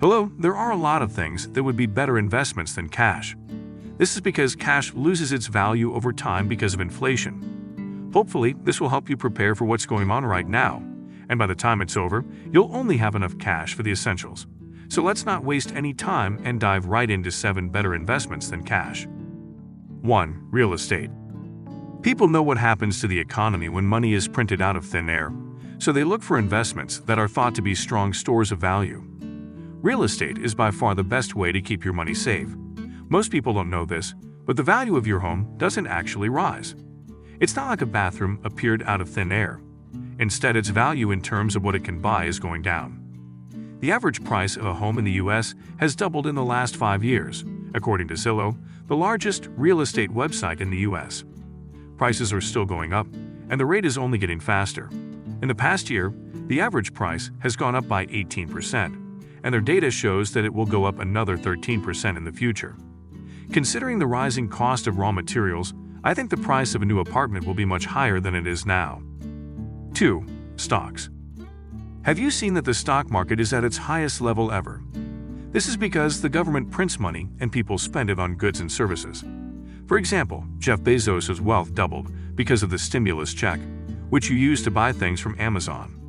Below, there are a lot of things that would be better investments than cash. This is because cash loses its value over time because of inflation. Hopefully, this will help you prepare for what's going on right now, and by the time it's over, you'll only have enough cash for the essentials. So let's not waste any time and dive right into 7 better investments than cash. 1. Real estate. People know what happens to the economy when money is printed out of thin air, so they look for investments that are thought to be strong stores of value. Real estate is by far the best way to keep your money safe. Most people don't know this, but the value of your home doesn't actually rise. It's not like a bathroom appeared out of thin air. Instead, its value in terms of what it can buy is going down. The average price of a home in the U.S. has doubled in the last 5 years, according to Zillow, the largest real estate website in the U.S. Prices are still going up, and the rate is only getting faster. In the past year, the average price has gone up by 18%, and their data shows that it will go up another 13% in the future. Considering the rising cost of raw materials, I think the price of a new apartment will be much higher than it is now. 2. Stocks. Have you seen that the stock market is at its highest level ever? This is because the government prints money and people spend it on goods and services. For example, Jeff Bezos' wealth doubled because of the stimulus check, which you use to buy things from Amazon.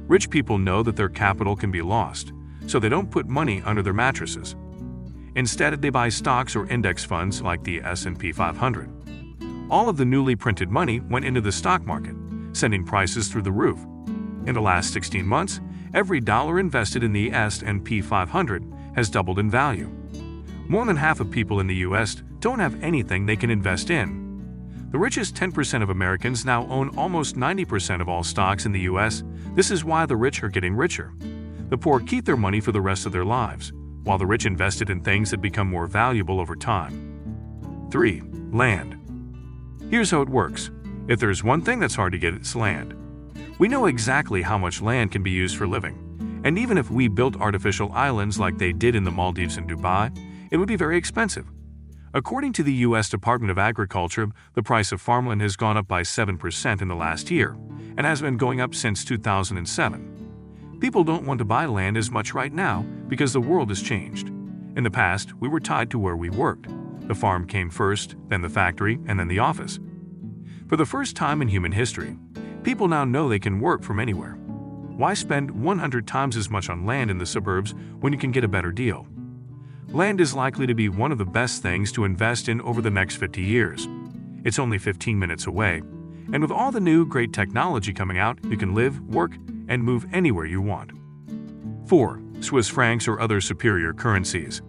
Rich people know that their capital can be lost, so they don't put money under their mattresses. Instead, they buy stocks or index funds like the S&P 500. All of the newly printed money went into the stock market, sending prices through the roof. In the last 16 months, every dollar invested in the S&P 500 has doubled in value. More than half of people in the U.S. don't have anything they can invest in. The richest 10% of Americans now own almost 90% of all stocks in the U.S. This is why the rich are getting richer. The poor keep their money for the rest of their lives, while the rich invested in things that become more valuable over time. 3. Land. Here's how it works. If there's one thing that's hard to get, it's land. We know exactly how much land can be used for living, and even if we built artificial islands like they did in the Maldives and Dubai, it would be very expensive. According to the U.S. Department of Agriculture, the price of farmland has gone up by 7% in the last year, and has been going up since 2007. People don't want to buy land as much right now because the world has changed. In the past, we were tied to where we worked. The farm came first, then the factory, and then the office. For the first time in human history, people now know they can work from anywhere. Why spend 100 times as much on land in the suburbs when you can get a better deal? Land is likely to be one of the best things to invest in over the next 50 years. It's only 15 minutes away, and with all the new great technology coming out, you can live, work, and move anywhere you want. 4. Swiss francs or other superior currencies.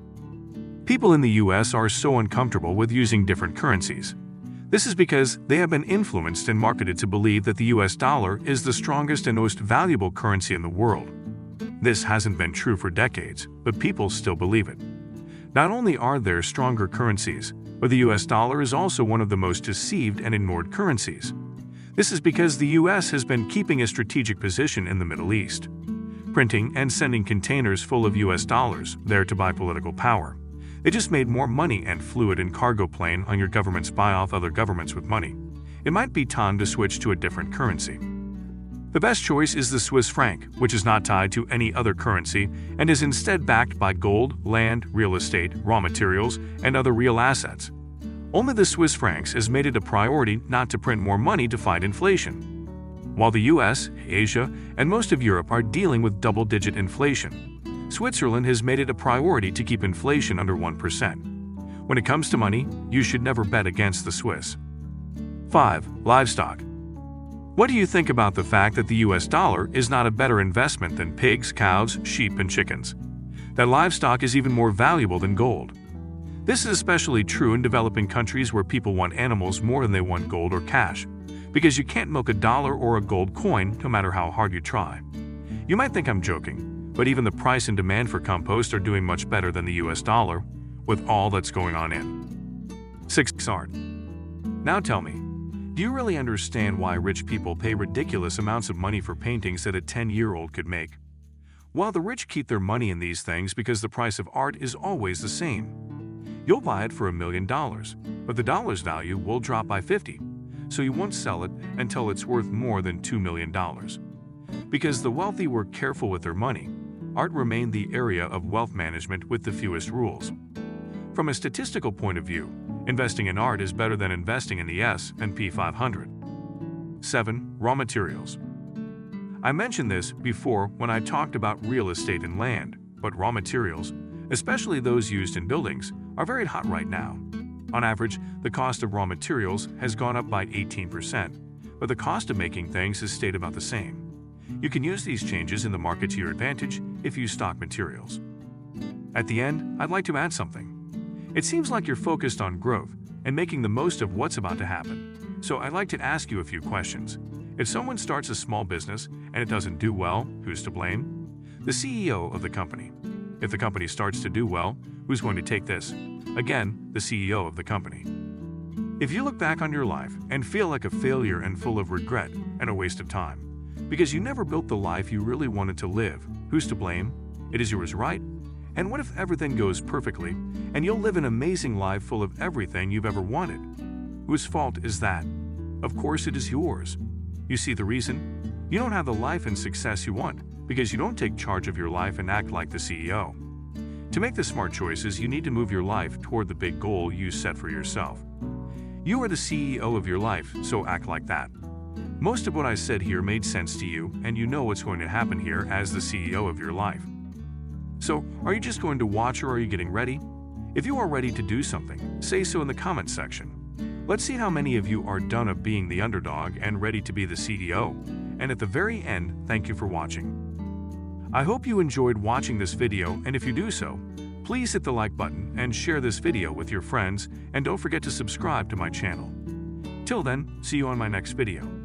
People in the U.S. are so uncomfortable with using different currencies. This is because they have been influenced and marketed to believe that the U.S. dollar is the strongest and most valuable currency in the world. This hasn't been true for decades, but people still believe it. Not only are there stronger currencies, but the U.S. dollar is also one of the most deceived and ignored currencies. This is because the U.S. has been keeping a strategic position in the Middle East, printing and sending containers full of U.S. dollars there to buy political power. They just made more money and flew it in cargo plane on your government's buy off other governments with money. It might be time to switch to a different currency. The best choice is the Swiss franc, which is not tied to any other currency and is instead backed by gold, land, real estate, raw materials, and other real assets. Only the Swiss francs has made it a priority not to print more money to fight inflation. While the US, Asia, and most of Europe are dealing with double-digit inflation, Switzerland has made it a priority to keep inflation under 1%. When it comes to money, you should never bet against the Swiss. 5. Livestock. What do you think about the fact that the US dollar is not a better investment than pigs, cows, sheep, and chickens? That livestock is even more valuable than gold. This is especially true in developing countries where people want animals more than they want gold or cash, because you can't milk a dollar or a gold coin no matter how hard you try. You might think I'm joking, but even the price and demand for compost are doing much better than the US dollar, with all that's going on in. 6. Art. Now tell me, do you really understand why rich people pay ridiculous amounts of money for paintings that a 10-year-old could make? Well, the rich keep their money in these things because the price of art is always the same. You'll buy it for $1 million, but the dollar's value will drop by 50, so you won't sell it until it's worth more than $2 million. Because the wealthy were careful with their money, art remained the area of wealth management with the fewest rules. From a statistical point of view, investing in art is better than investing in the S&P 500. 7. Raw materials. I mentioned this before when I talked about real estate and land, but raw materials, especially those used in buildings, are very hot right now. On average, the cost of raw materials has gone up by 18%, but the cost of making things has stayed about the same. You can use these changes in the market to your advantage if you stock materials. At the end, I'd like to add something. It seems like you're focused on growth and making the most of what's about to happen. So I'd like to ask you a few questions. If someone starts a small business and it doesn't do well, who's to blame? The CEO of the company. If the company starts to do well, who's going to take this? Again, the CEO of the company. If you look back on your life and feel like a failure and full of regret and a waste of time, because you never built the life you really wanted to live, who's to blame? It is yours, right? And what if everything goes perfectly and you'll live an amazing life full of everything you've ever wanted? Whose fault is that? Of course it is yours. You see the reason? You don't have the life and success you want because you don't take charge of your life and act like the CEO. To make the smart choices, you need to move your life toward the big goal you set for yourself. You are the CEO of your life, so act like that. Most of what I said here made sense to you, and you know what's going to happen here as the CEO of your life. So, are you just going to watch or are you getting ready? If you are ready to do something, say so in the comments section. Let's see how many of you are done of being the underdog and ready to be the CEO. And at the very end, thank you for watching. I hope you enjoyed watching this video, and if you do so, please hit the like button and share this video with your friends, and don't forget to subscribe to my channel. Till then, see you on my next video.